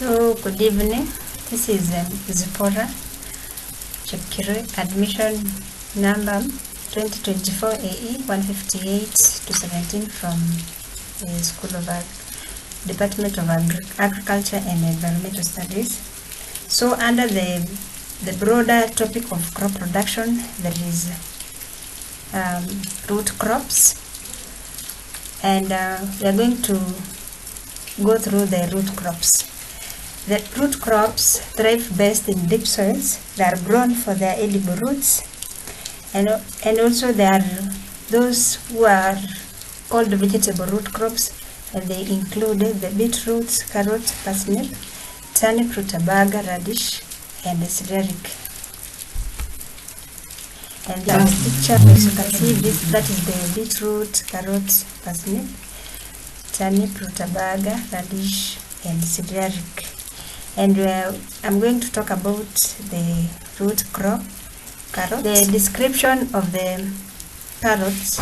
So good evening. This is Zipporah Chepkirui, admission number 2024 AE 158 to 17 from the School of Department of Agriculture and Environmental Studies. So under the broader topic of crop production, there is root crops, and we are going to go through the root crops. The root crops thrive best in deep soils. They are grown for their edible roots, and also there are those who are called vegetable root crops, and they include the beetroots, carrot, parsnip, turnip, rutabaga, radish, and celeriac. And the picture, as you can see, that is the beetroot, carrot, parsnip, turnip, rutabaga, radish, and celeriac. And I'm going to talk about the root crop, carrots. The description of the carrots.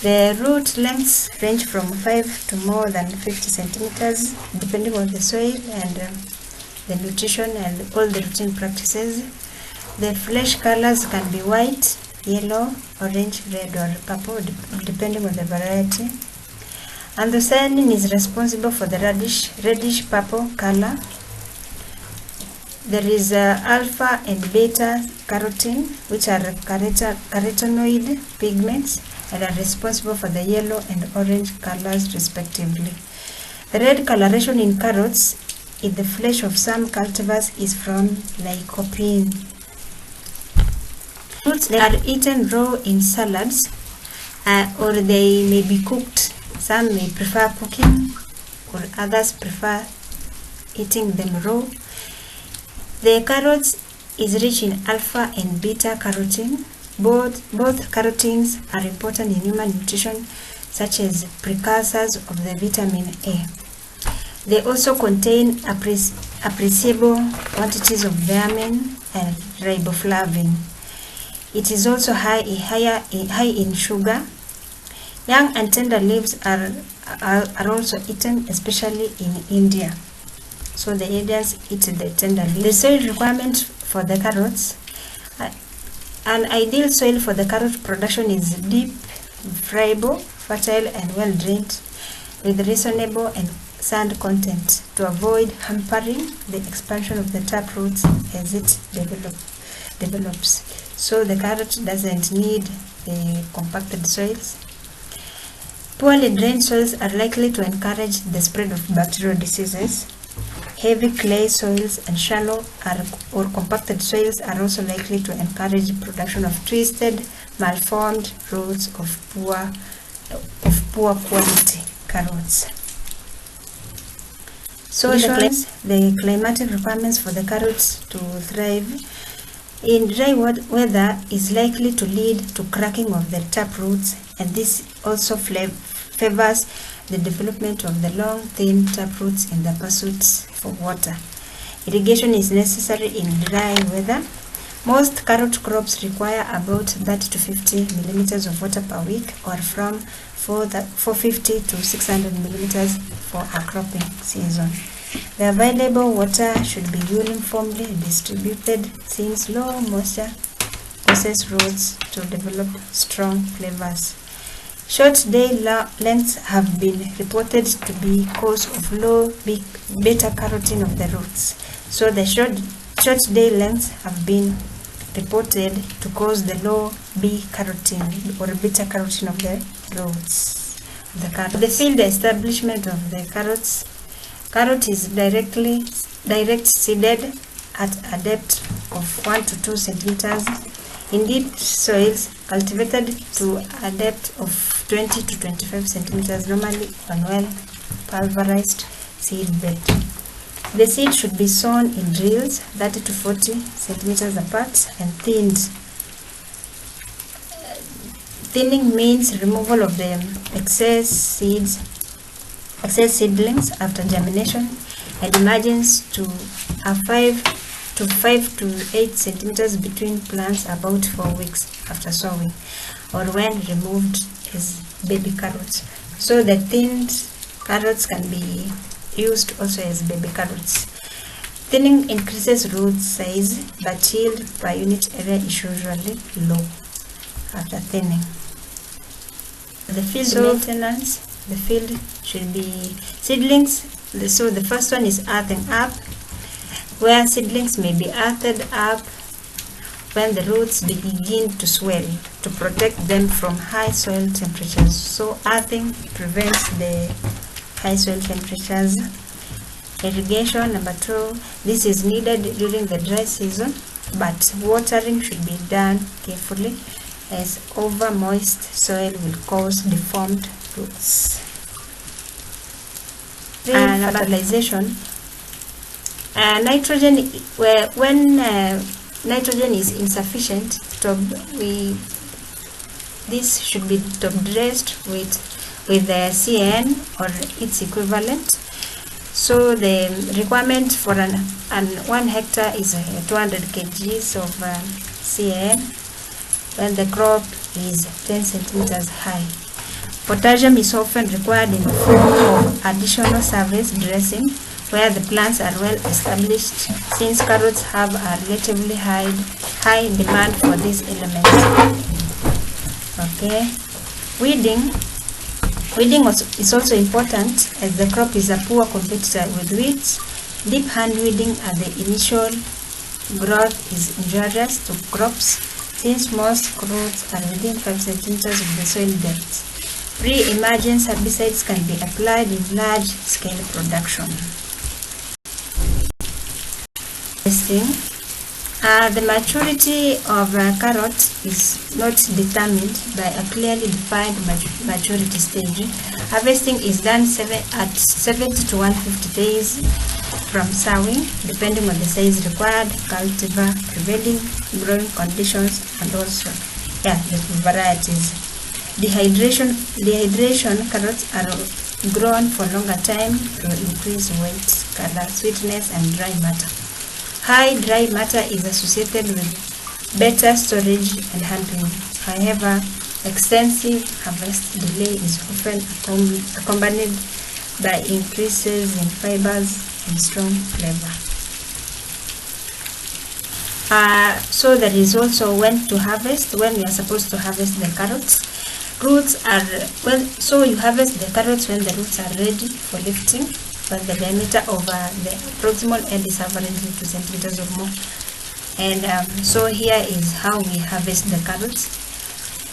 The root lengths range from 5 to more than 50 centimeters, depending on the soil and the nutrition and all the routine practices. The flesh colors can be white, yellow, orange, red, or purple, depending on the variety. Anthocyanin is responsible for the reddish purple color. There is alpha and beta carotene, which are carotenoid pigments, and are responsible for the yellow and orange colors respectively. The red coloration in carrots in the flesh of some cultivars is from lycopene. Fruits, they are eaten raw in salads, or they may be cooked. Some may prefer cooking, or others prefer eating them raw. The carrots is rich in alpha and beta carotene. Both carotenes are important in human nutrition, such as precursors of the vitamin A. They also contain appreciable quantities of thiamine and riboflavin. It is also high in sugar. Young and tender leaves are also eaten, especially in India. So the Indians eat the tender leaves. The soil requirement for the carrots. An ideal soil for the carrot production is deep, friable, fertile, and well drained, with reasonable and sand content to avoid hampering the expansion of the taproots as it develops. So the carrot doesn't need the compacted soils. Poorly drained soils are likely to encourage the spread of bacterial diseases. Heavy clay soils and shallow or compacted soils are also likely to encourage production of twisted, malformed roots of poor quality carrots. So the climatic requirements for the carrots to thrive in dry weather is likely to lead to cracking of the taproots, and this also favors the development of the long, thin taproots in the pursuit for water. Irrigation is necessary in dry weather. Most carrot crops require about 30 to 50 millimeters of water per week, or from 450 to 600 millimeters for a cropping season. The available water should be uniformly distributed, since low moisture causes roots to develop strong flavors. Short day lengths have been reported to be cause of low beta carotene of the roots. So the short day lengths have been reported to cause the low B carotene or beta carotene of the roots. The field establishment of the carrot is direct seeded at a depth of 1 to 2 centimeters in deep soils, cultivated to a depth of 20 to 25 centimeters, normally on well pulverized seed bed. The seed should be sown in drills 30 to 40 centimeters apart and thinned. Thinning means removal of the excess seedlings after germination, and emergence to a 5 to 8 centimeters between plants about 4 weeks after sowing, or when removed as baby carrots. So the thinned carrots can be used also as baby carrots. Thinning increases root size, but yield per unit area is usually low after thinning. The field maintenance, the field should be seedlings. So the first one is earthing up, where seedlings may be earthed up when the roots begin to swell to protect them from high soil temperatures. So earthing prevents the high soil temperatures. Irrigation, number 2, this is needed during the dry season, but watering should be done carefully as over moist soil will cause deformed roots. Fertilization. Nitrogen, when nitrogen is insufficient, this should be top dressed with the CN or its equivalent. So the requirement for an 1 hectare is 200 kgs of CN when the crop is 10 centimeters high. Potassium is often required in the form of additional surface dressing where the plants are well established, since carrots have a relatively high demand for these elements. Okay, weeding is also important as the crop is a poor competitor with weeds. Deep hand weeding at the initial growth is injurious to crops, since most crops are within 5 centimeters of the soil depth. Pre-emergence herbicides can be applied in large-scale production. The maturity of a carrot is not determined by a clearly defined maturity stage. Harvesting is done at 70 to 150 days from sowing, depending on the size required, cultivar, prevailing growing conditions, and also the varieties. Dehydration carrots are grown for longer time to increase weight, color, sweetness, and dry matter. High dry matter is associated with better storage and handling. However, extensive harvest delay is often accompanied by increases in fibers and strong flavor. So there is also when to harvest, when we are supposed to harvest the carrots. So you harvest the carrots when the roots are ready for lifting, when the diameter of the proximal end is averagely 2 centimeters or more. And so here is how we harvest the carrots.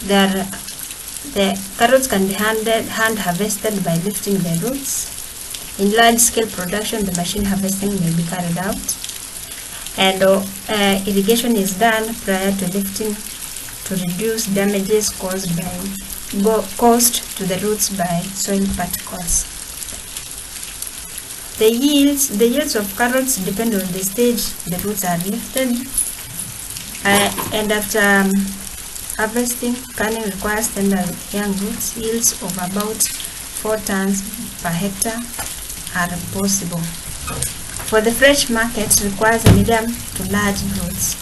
The carrots can be hand harvested by lifting the roots. In large scale production, the machine harvesting may be carried out, and irrigation is done prior to lifting to reduce damages caused to the roots by soil particles. The yields of carrots depend on the stage the roots are lifted, and after harvesting, canning requires tender young roots. Yields of about 4 tons per hectare are possible. For the fresh market, requires a medium to large roots,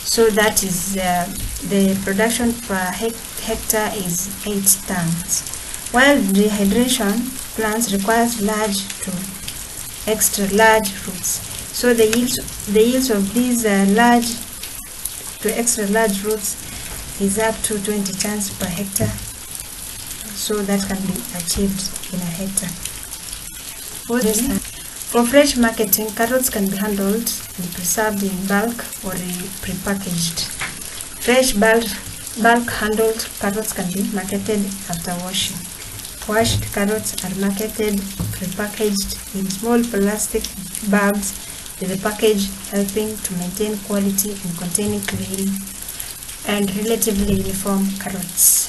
so that is the production per hectare is 8 tons. While dehydration plants requires large to extra large roots, so the yields of these large to extra large roots is up to 20 tons per hectare, so that can be achieved in a hectare. For fresh marketing, carrots can be handled and preserved in bulk or prepackaged. Fresh bulk handled carrots can be marketed after washing. Washed carrots are marketed prepackaged in small plastic bags, with the package helping to maintain quality and containing clean and relatively uniform carrots.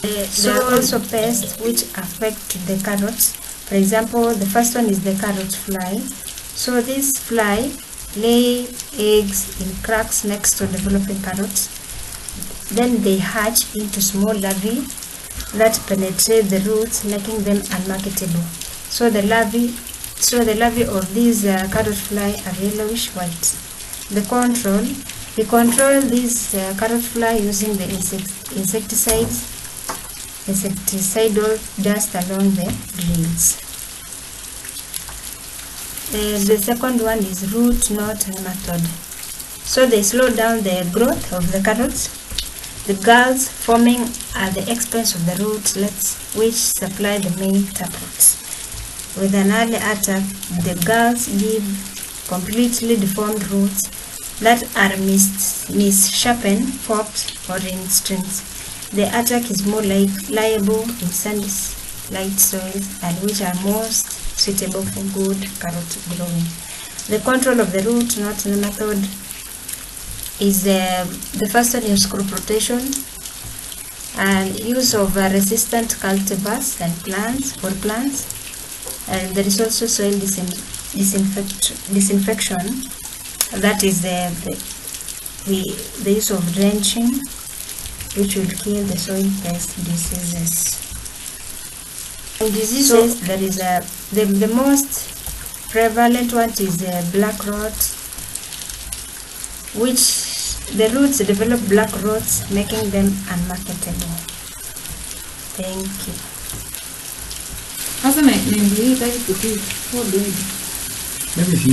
There are also pests which affect the carrots. For example, the first one is the carrot fly. So this fly lay eggs in cracks next to developing carrots. Then they hatch into small larvae that penetrate the roots, making them unmarketable. So the larvae of these carrot fly are yellowish white. We control these carrot fly using the insecticidal dust along the grills. The second one is root knot nematode. So they slow down the growth of the carrots. The galls forming at the expense of the rootlets, which supply the main taproots. With an early attack, the galls give completely deformed roots that are misshapen, forked, or in strings. The attack is more liable in sandy, light soils, and which are most suitable for good carrot growing. The control of the root knot nematode is the first one is crop rotation and use of resistant cultivars and plants. And there is also soil disinfection. That is the use of drenching, which will kill the soil pest diseases. In diseases, so, there is the most prevalent one is black rot, which the roots develop black rots, making them unmarketable. Thank you. Sasa naendelea kutu. Maybe si